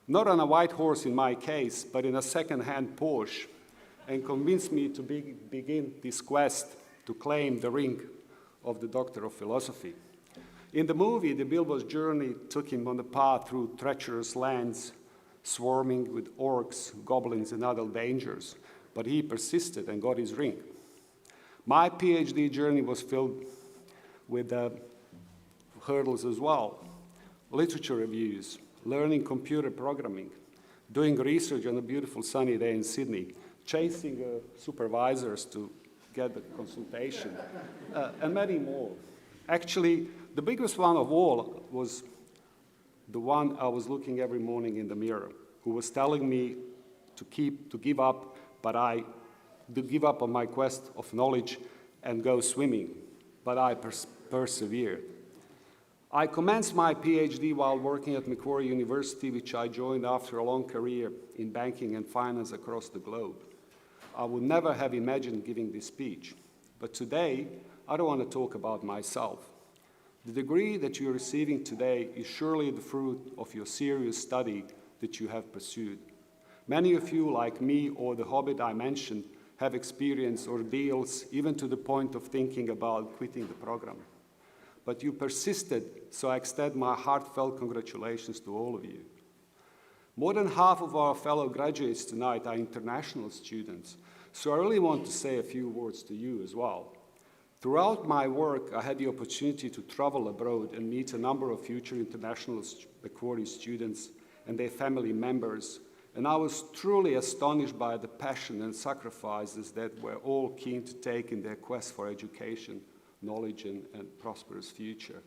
[SPEAKER 7] Not on a white horse in my case, but in a second-hand Porsche, and convinced me to begin this quest to claim the ring of the Doctor of Philosophy. In the movie, the Bilbo's journey took him on a path through treacherous lands, swarming with orcs, goblins, and other dangers, but he persisted and got his ring. My PhD journey was filled with hurdles as well. literature reviews, learning computer programming, doing research on a beautiful sunny day in Sydney, chasing supervisors to get the consultation, and many more. Actually, the biggest one of all was the one I was looking every morning in the mirror, who was telling me to give up, but I did give up on my quest of knowledge and go swimming, but I persevered. I commenced my PhD while working at Macquarie University, which I joined after a long career in banking and finance across the globe. I would never have imagined giving this speech, but today I don't want to talk about myself. The degree that you're receiving today is surely the fruit of your serious study that you have pursued. Many of you, like me or the hobbit I mentioned, have experienced ordeals even to the point of thinking about quitting the program. But you persisted, so I extend my heartfelt congratulations to all of you. More than half of our fellow graduates tonight are international students, so I really want to say a few words to you as well. Throughout my work, I had the opportunity to travel abroad and meet a number of future international Macquarie students and their family members, and I was truly astonished by the passion and sacrifices that we're all keen to take in their quest for education, knowledge, and prosperous future.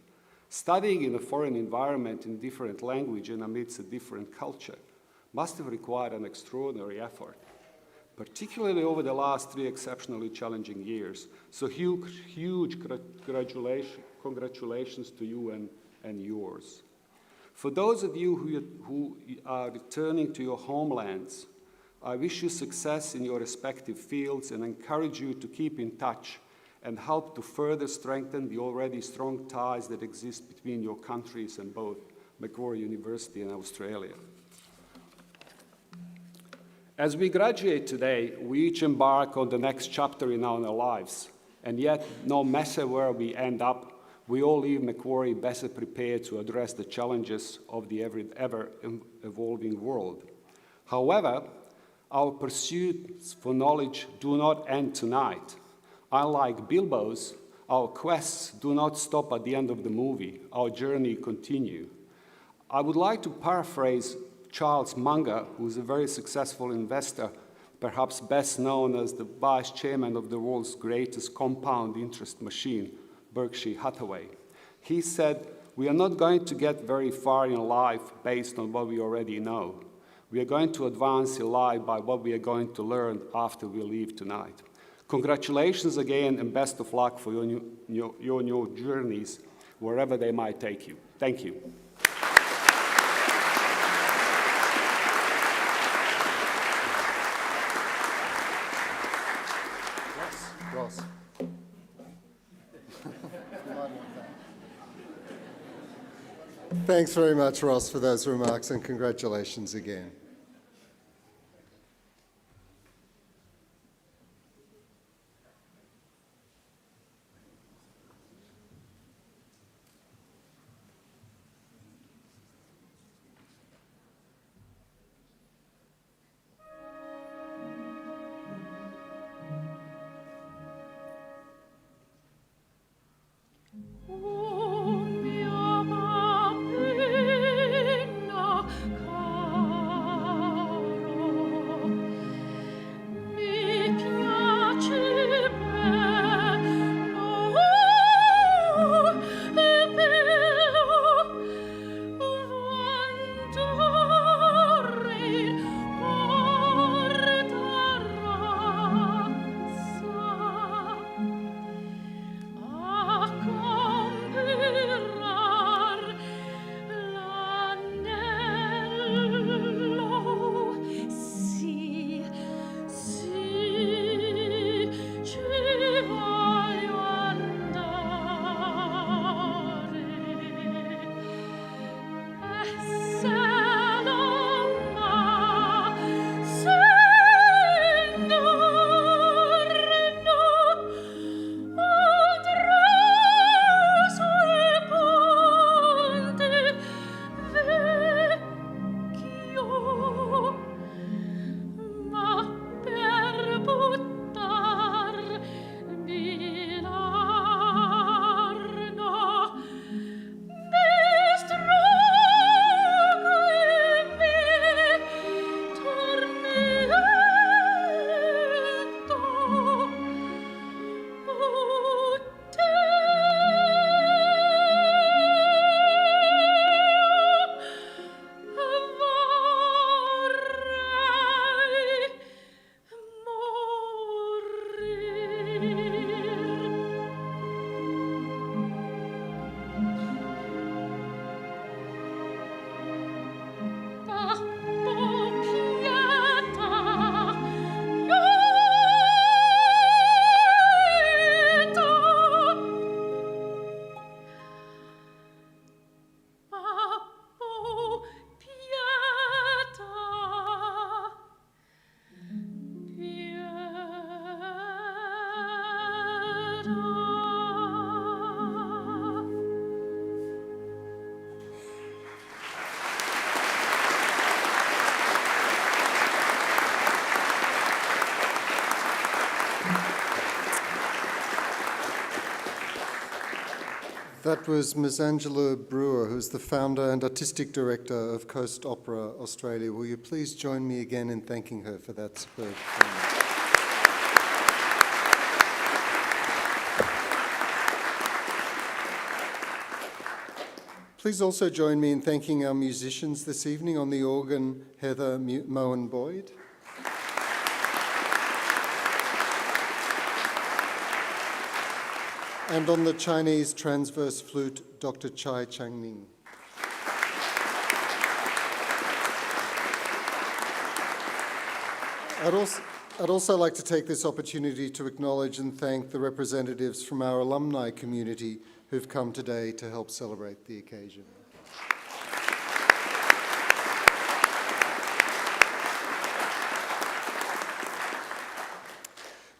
[SPEAKER 7] Studying in a foreign environment in different language and amidst a different culture must have required an extraordinary effort, particularly over the last 3 exceptionally challenging years. So huge congratulations to you and yours. For those of you who are returning to your homelands, I wish you success in your respective fields and encourage you to keep in touch and help to further strengthen the already strong ties that exist between your countries and both Macquarie University and Australia. As we graduate today, we each embark on the next chapter in our lives, and yet no matter where we end up, we all leave Macquarie better prepared to address the challenges of the ever-evolving world. However, our pursuits for knowledge do not end tonight. Unlike Bilbo's, our quests do not stop at the end of the movie. Our journey continues. I would like to paraphrase Charles Munger, who is a very successful investor, perhaps best known as the vice chairman of the world's greatest compound interest machine, Berkshire Hathaway. He said, "We are not going to get very far in life based on what we already know. We are going to advance in life by what we are going to learn after we leave tonight." Congratulations again, and best of luck for your new journeys, wherever they might take you. Thank you.
[SPEAKER 4] Ross. Thanks very much, Ross, for those remarks, and congratulations again.
[SPEAKER 1] Mia bambina cara
[SPEAKER 4] That was Ms. Angela Brewer, who's the founder and artistic director of Coast Opera Australia. Will you please join me again in thanking her for that superb performance? Please also join me in thanking our musicians this evening. On the organ, Heather Moen-Boyd. And on the Chinese transverse flute, Dr. Chai Changning. I'd also like to take this opportunity to acknowledge and thank the representatives from our alumni community who've come today to help celebrate the occasion.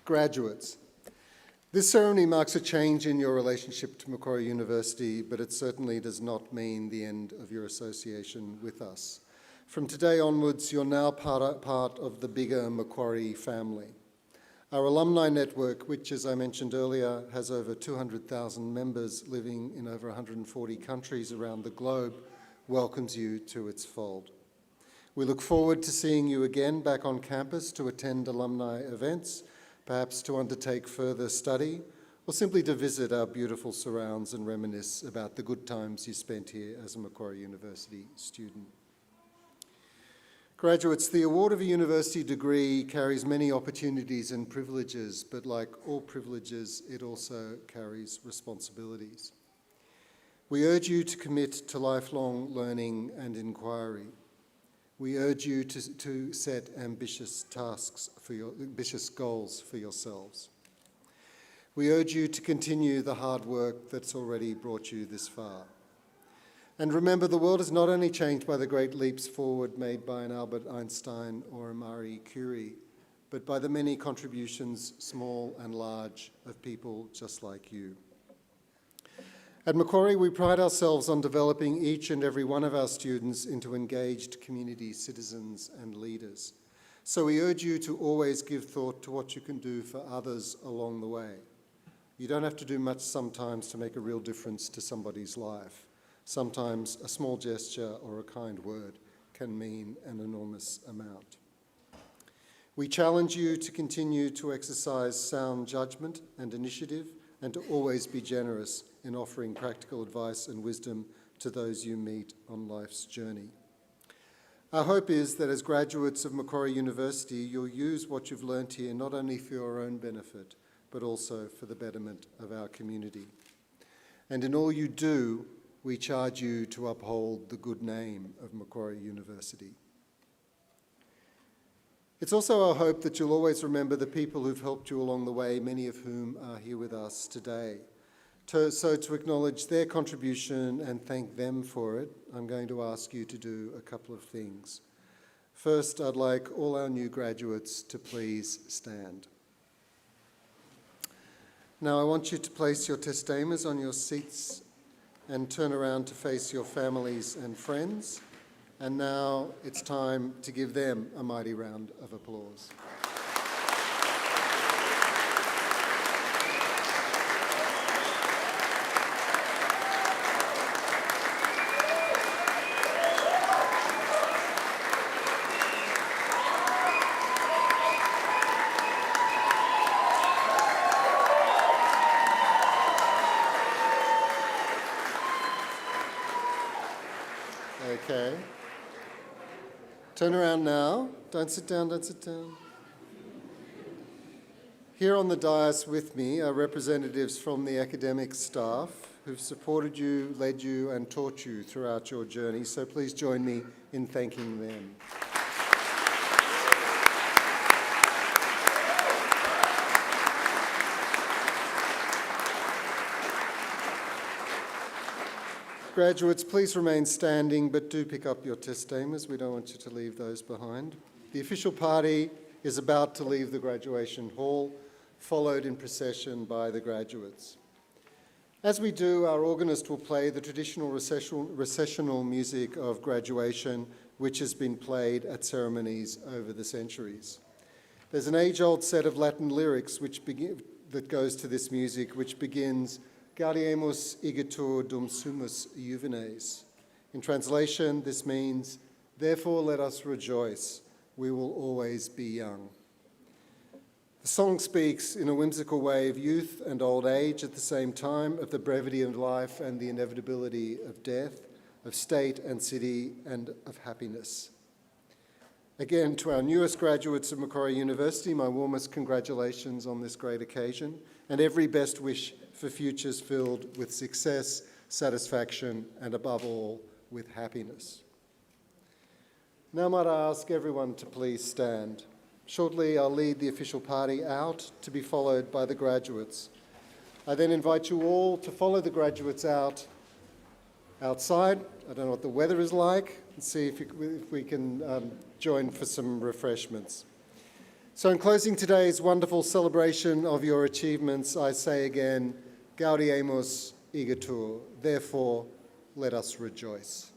[SPEAKER 4] Graduates, this ceremony marks a change in your relationship to Macquarie University, but it certainly does not mean the end of your association with us. From today onwards, you're now part of the bigger Macquarie family. Our alumni network, which, as I mentioned earlier, has over 200,000 members living in over 140 countries around the globe, welcomes you to its fold. We look forward to seeing you again back on campus to attend alumni events, perhaps to undertake further study, or simply to visit our beautiful surrounds and reminisce about the good times you spent here as a Macquarie University student. Graduates, the award of a university degree carries many opportunities and privileges, but like all privileges, it also carries responsibilities. We urge you to commit to lifelong learning and inquiry. We urge you to set ambitious goals for yourselves. We urge you to continue the hard work that's already brought you this far. And remember, the world is not only changed by the great leaps forward made by an Albert Einstein or a Marie Curie, but by the many contributions, small and large, of people just like you. At Macquarie, we pride ourselves on developing each and every one of our students into engaged community citizens and leaders. So we urge you to always give thought to what you can do for others along the way. You don't have to do much sometimes to make a real difference to somebody's life. Sometimes a small gesture or a kind word can mean an enormous amount. We challenge you to continue to exercise sound judgment and initiative, and to always be generous in offering practical advice and wisdom to those you meet on life's journey. Our hope is that as graduates of Macquarie University, you'll use what you've learnt here not only for your own benefit, but also for the betterment of our community. And in all you do, we charge you to uphold the good name of Macquarie University. It's also our hope that you'll always remember the people who've helped you along the way, many of whom are here with us today. So to acknowledge their contribution and thank them for it, I'm going to ask you to do a couple of things. First, I'd like all our new graduates to please stand. Now I want you to place your testamas on your seats and turn around to face your families and friends. And now it's time to give them a mighty round of applause. Okay. Turn around now. Don't sit down, don't sit down. Here on the dais with me are representatives from the academic staff who've supported you, led you and taught you throughout your journey, so please join me in thanking them. Graduates, please remain standing, but do pick up your testamas. We don't want you to leave those behind. The official party is about to leave the graduation hall, followed in procession by the graduates. As we do, our organist will play the traditional recessional music of graduation, which has been played at ceremonies over the centuries. There's an age-old set of Latin lyrics that goes to this music, which begins, Gaudiemus igitur dum sumus juvenes. In translation, this means, therefore let us rejoice, we will always be young. The song speaks in a whimsical way of youth and old age at the same time, of the brevity of life and the inevitability of death, of state and city, and of happiness. Again, to our newest graduates of Macquarie University, my warmest congratulations on this great occasion, and every best wish for futures filled with success, satisfaction, and above all, with happiness. Now might I ask everyone to please stand. Shortly, I'll lead the official party out, to be followed by the graduates. I then invite you all to follow the graduates outside. I don't know what the weather is like, and see if we can join for some refreshments. So in closing today's wonderful celebration of your achievements, I say again, Gaudiemus igitur, therefore let us rejoice.